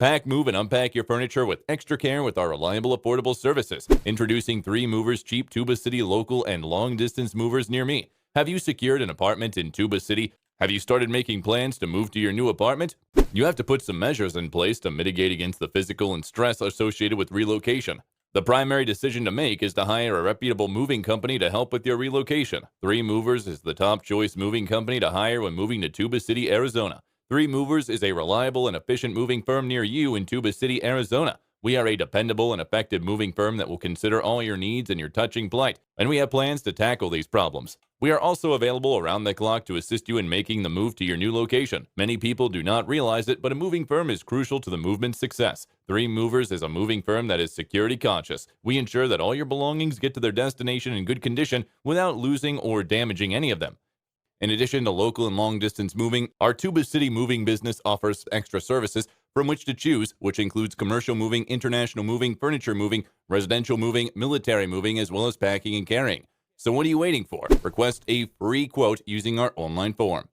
Pack, move, and unpack your furniture with extra care with our reliable, affordable services. Introducing 3 Movers Cheap Tuba City local and long-distance movers near me. Have you secured an apartment in Tuba City? Have you started making plans to move to your new apartment? You have to put some measures in place to mitigate against the physical and stress associated with relocation. The primary decision to make is to hire a reputable moving company to help with your relocation. 3 Movers is the top choice moving company to hire when moving to Tuba City, Arizona. 3 Movers is a reliable and efficient moving firm near you in Tuba City, Arizona. We are a dependable and effective moving firm that will consider all your needs and your touching plight, and we have plans to tackle these problems. We are also available around the clock to assist you in making the move to your new location. Many people do not realize it, but a moving firm is crucial to the movement's success. 3 Movers is a moving firm that is security conscious. We ensure that all your belongings get to their destination in good condition without losing or damaging any of them. In addition to local and long-distance moving, our Tuba City moving business offers extra services from which to choose, which includes commercial moving, international moving, furniture moving, residential moving, military moving, as well as packing and carrying. So what are you waiting for? Request a free quote using our online form.